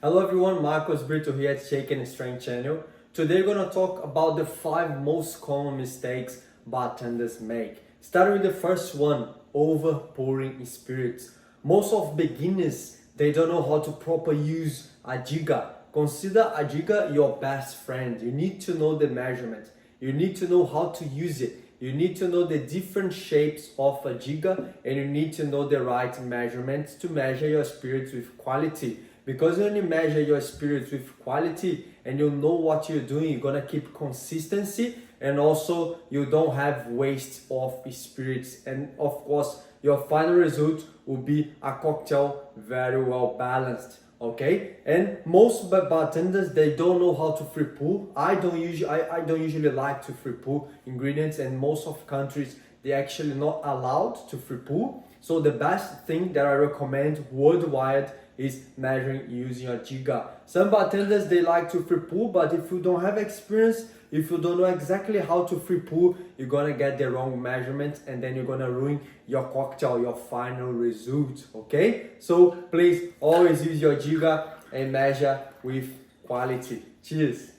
Hello everyone, Marcos Brito here at Shake and Strain channel. Today we're going to talk about the 5 most common mistakes bartenders make. Starting with the first one, over pouring spirits. Most of beginners, they don't know how to properly use a jigger. Consider a jigger your best friend. You need to know the measurement. You need to know how to use it. You need to know the different shapes of a jigger, and you need to know the right measurements to measure your spirits with quality. Because when you measure your spirits with quality and you know what you're doing, you're gonna keep consistency, and also you don't have waste of spirits. And of course, your final result will be a cocktail very well balanced. Okay, and most bartenders, they don't know how to free pour. I don't usually like to free pour ingredients, and most of countries they actually not allowed to free pour. So the best thing that I recommend worldwide is measuring using a jigger. Some bartenders they like to free pour, but if you don't have experience, if you don't know exactly how to free pour, you're gonna get the wrong measurements, and then you're gonna ruin your cocktail, your final result. Okay, so please always use your jigger and measure with quality. Cheers.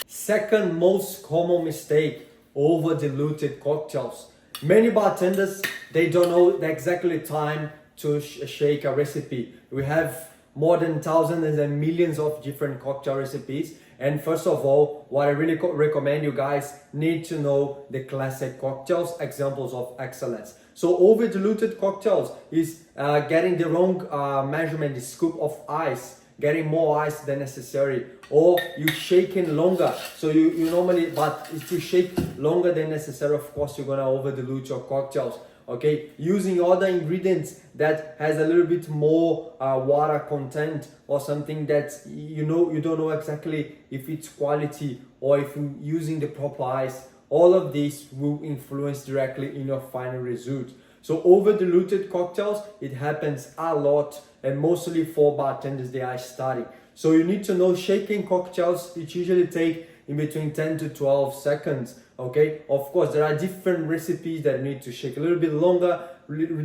Second most common mistake, over diluted cocktails. Many bartenders, they don't know the exactly time to shake a recipe. We have more than thousands and millions of different cocktail recipes. And first of all, what I really recommend you guys need to know the classic cocktails, examples of excellence. So over diluted cocktails is getting the wrong measurement, the scoop of ice, getting more ice than necessary, or you shaking longer. So you normally, but if you shake longer than necessary, of course you're gonna over dilute your cocktails. Okay, using other ingredients that has a little bit more water content, or something that you don't know exactly if it's quality or if you're using the proper ice. All of this will influence directly in your final result. So over diluted cocktails, it happens a lot, and mostly for bartenders they are starting. So you need to know shaking cocktails, it usually take in between 10 to 12 seconds. Okay, of course there are different recipes that you need to shake a little bit longer,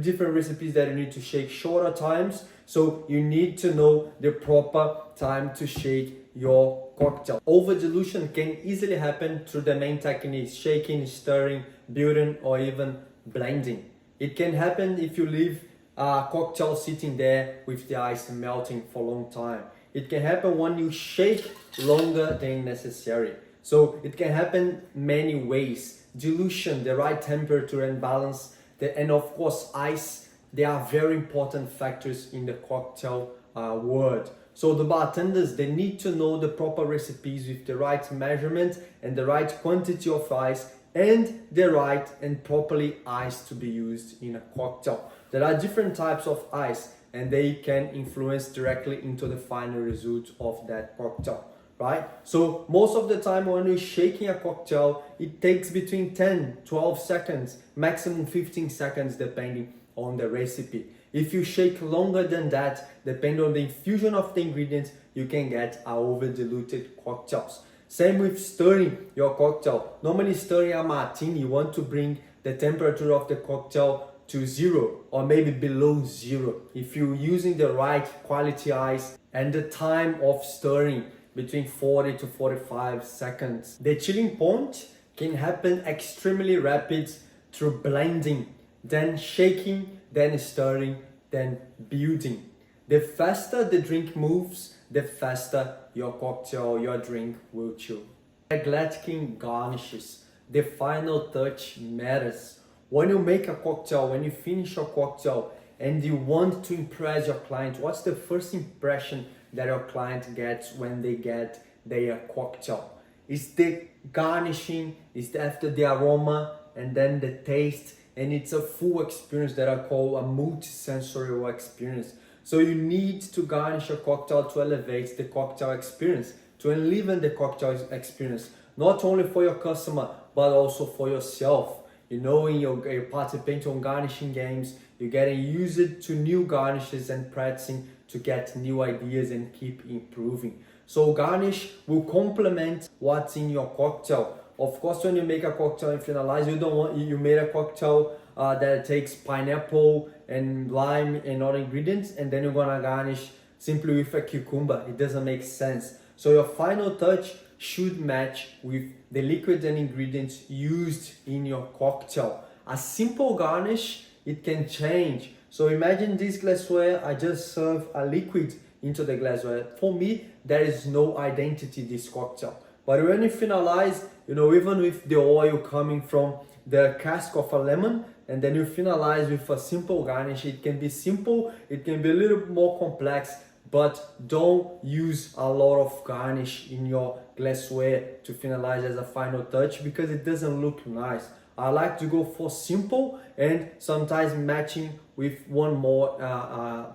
different recipes that you need to shake shorter times. So you need to know the proper time to shake your cocktail. Over dilution can easily happen through the main techniques: shaking, stirring, building, or even blending. It can happen if you leave a cocktail sitting there with the ice melting for a long time. It can happen when you shake longer than necessary. So it can happen many ways. Dilution, the right temperature and balance, and of course ice, they are very important factors in the cocktail world. So the bartenders, they need to know the proper recipes with the right measurement and the right quantity of ice, and the right and properly ice to be used in a cocktail. There are different types of ice, and they can influence directly into the final result of that cocktail, right? So most of the time when you're shaking a cocktail, it takes between 10, 12 seconds, maximum 15 seconds depending on the recipe. If you shake longer than that, depending on the infusion of the ingredients, you can get over diluted cocktails. Same with stirring your cocktail. Normally stirring a martini, you want to bring the temperature of the cocktail to 0 or maybe below 0. If you're using the right quality ice, and the time of stirring between 40 to 45 seconds. The chilling point can happen extremely rapid through blending, then shaking, then stirring, then building. The faster the drink moves, the faster your cocktail, your drink will chill. Neglecting garnishes. The final touch matters. When you make a cocktail, when you finish your cocktail and you want to impress your client, what's the first impression that your client gets when they get their cocktail? It's the garnishing, it's after the aroma, and then the taste, and it's a full experience that I call a multi-sensorial experience. So you need to garnish your cocktail to elevate the cocktail experience, to enliven the cocktail experience, not only for your customer, but also for yourself. You know, when you're participating on garnishing games, you're getting used to new garnishes and practicing to get new ideas and keep improving. So garnish will complement what's in your cocktail. Of course, when you make a cocktail and finalize, you made a cocktail that takes pineapple and lime and other ingredients, and then you're gonna garnish simply with a cucumber. It doesn't make sense. So your final touch should match with the liquids and ingredients used in your cocktail. A simple garnish, it can change. So imagine this glassware, I just serve a liquid into the glassware. For me, there is no identity this cocktail. But when you finalize, even with the oil coming from the cask of a lemon, and then you finalize with a simple garnish, it can be simple, it can be a little more complex, but don't use a lot of garnish in your glassware to finalize as a final touch because it doesn't look nice. I like to go for simple and sometimes matching with one more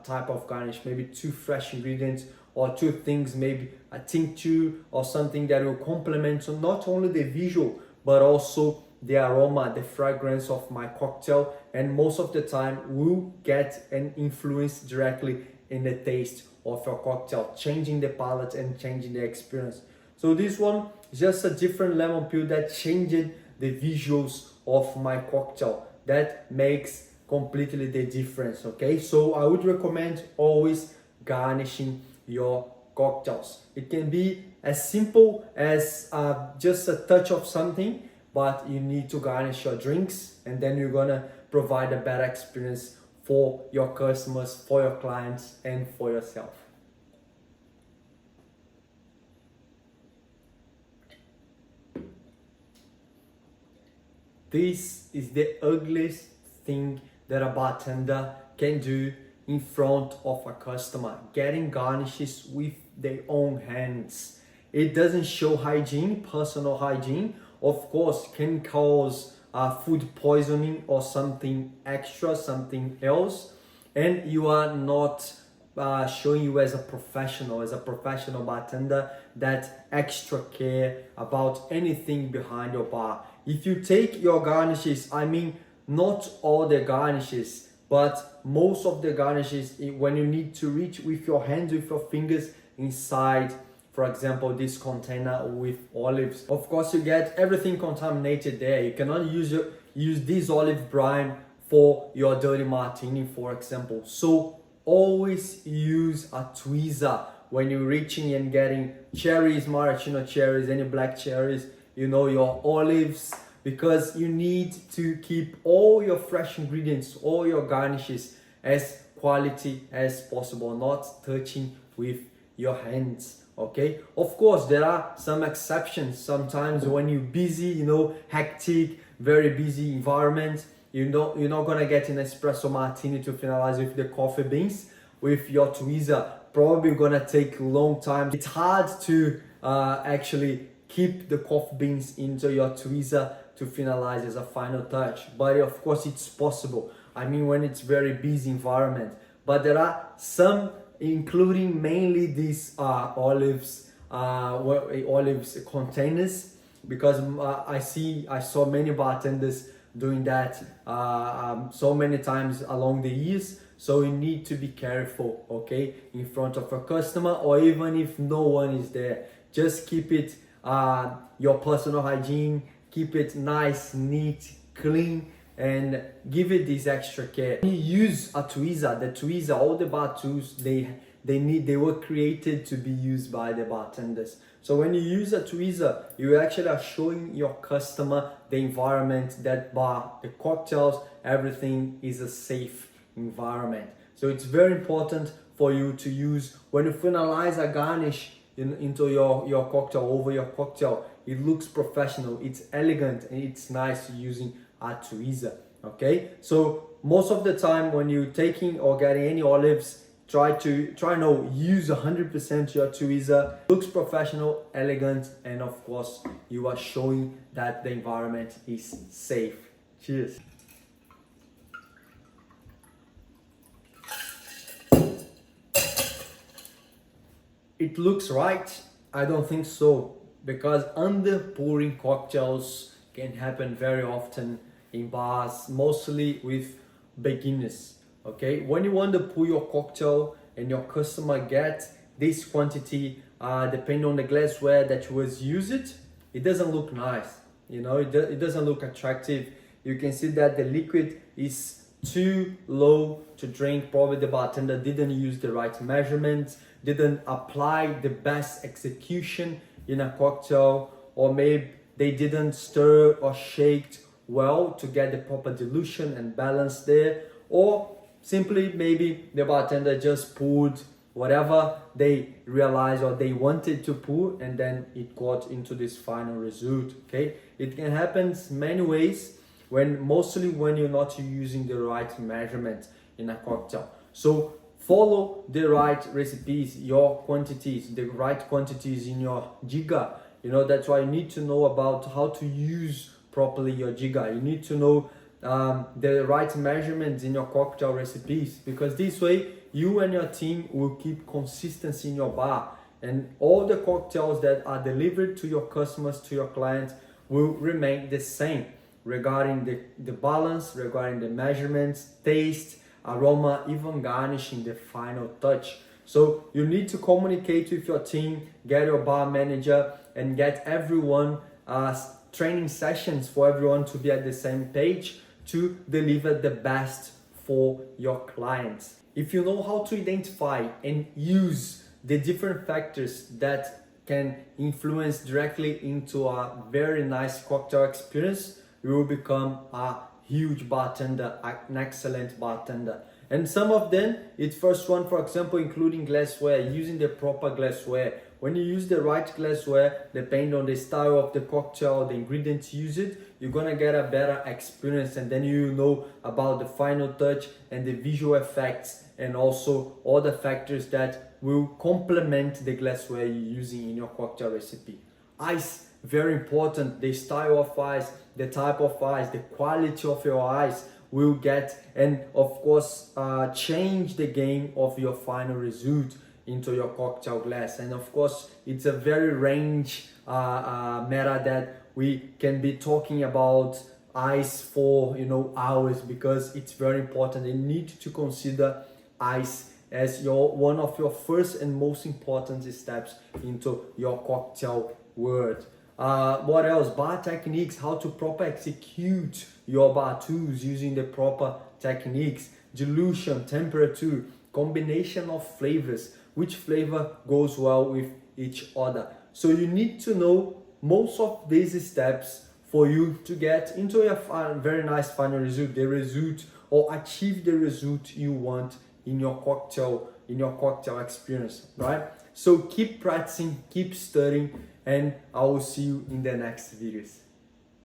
type of garnish, maybe 2 fresh ingredients or 2 things, maybe a tincture or something that will complement not only the visual but also the aroma, the fragrance of my cocktail, and most of the time will get an influence directly in the taste of your cocktail, changing the palate and changing the experience. So this one is just a different lemon peel that changed the visuals of my cocktail. That makes completely the difference, okay? So I would recommend always garnishing your cocktails. It can be as simple as just a touch of something, but you need to garnish your drinks, and then you're gonna provide a better experience for your customers, for your clients, and for yourself. This is the ugliest thing that a bartender can do in front of a customer, getting garnishes with their own hands. It doesn't show hygiene, personal hygiene. Of course, can cause food poisoning or something extra, something else, and you are not showing you as a professional bartender, that extra care about anything behind your bar. If you take your garnishes, I mean not all the garnishes, but most of the garnishes, when you need to reach with your hands, with your fingers inside, for example, this container with olives. Of course, you get everything contaminated there. You cannot use this olive brine for your dirty martini, for example. So always use a tweezer when you're reaching and getting cherries, maraschino cherries, any black cherries, your olives, because you need to keep all your fresh ingredients, all your garnishes as quality as possible, not touching with your hands. Okay, of course there are some exceptions. Sometimes when you're busy, hectic, very busy environment, you're not gonna get an espresso martini to finalize with the coffee beans with your tweezer. Probably gonna take a long time. It's hard to actually keep the coffee beans into your tweezer to finalize as a final touch, but of course it's possible. I mean, when it's very busy environment. But there are some, including mainly these olives containers, because I saw many bartenders doing that so many times along the years. So you need to be careful, okay, in front of a customer, or even if no one is there. Just keep it your personal hygiene, keep it nice, neat, clean, and give it this extra care. When you use a tweezer, all the bar tools, they were created to be used by the bartenders. So when you use a tweezer, you actually are showing your customer the environment, that bar, the cocktails, everything is a safe environment. So it's very important for you to use, when you finalize a garnish into your cocktail, over your cocktail, it looks professional, it's elegant, and it's nice using a tweezer. Okay, so most of the time when you're taking or getting any olives, try no, use 100% your tweezer. Looks professional, elegant, and of course you are showing that the environment is safe. Cheers. It looks right? I don't think so, because under pouring cocktails can happen very often in bars, mostly with beginners. Okay, when you want to pour your cocktail and your customer get this quantity, depending on the glassware that was used, it doesn't look nice. It doesn't look attractive. You can see that the liquid is too low to drink. Probably the bartender didn't use the right measurements, didn't apply the best execution in a cocktail, or maybe they didn't stir or shake well to get the proper dilution and balance there, or simply maybe the bartender just poured whatever they realized or they wanted to pour, and then it got into this final result. Okay, it can happen many ways, mostly when you're not using the right measurement in a cocktail. So follow the right recipes, your quantities, the right quantities in your jigger. That's why you need to know about how to use properly your jigger. You need to know the right measurements in your cocktail recipes, because this way you and your team will keep consistency in your bar, and all the cocktails that are delivered to your customers, to your clients, will remain the same regarding the balance, regarding the measurements, taste, aroma, even garnishing, the final touch. So you need to communicate with your team, get your bar manager, and get everyone training sessions for everyone to be at the same page to deliver the best for your clients. If you know how to identify and use the different factors that can influence directly into a very nice cocktail experience, you will become a huge bartender, an excellent bartender. And some of them, it's first one, for example, including glassware, using the proper glassware. When you use the right glassware, depending on the style of the cocktail, the ingredients used, you're gonna get a better experience, and then you know about the final touch and the visual effects, and also all the factors that will complement the glassware you're using in your cocktail recipe. Ice, very important. The style of ice, the type of ice, the quality of your ice will get, and of course change the game of your final result into your cocktail glass. And of course it's a very range matter that we can be talking about ice for hours, because it's very important. You need to consider ice as one of your first and most important steps into your cocktail world. What else? Bar techniques, how to proper execute your bar tools using the proper techniques. Dilution, temperature, combination of flavors, which flavor goes well with each other. So you need to know most of these steps for you to get into a very nice final result, the result, or achieve the result you want in your cocktail experience, right? So keep practicing, keep studying, and I will see you in the next videos.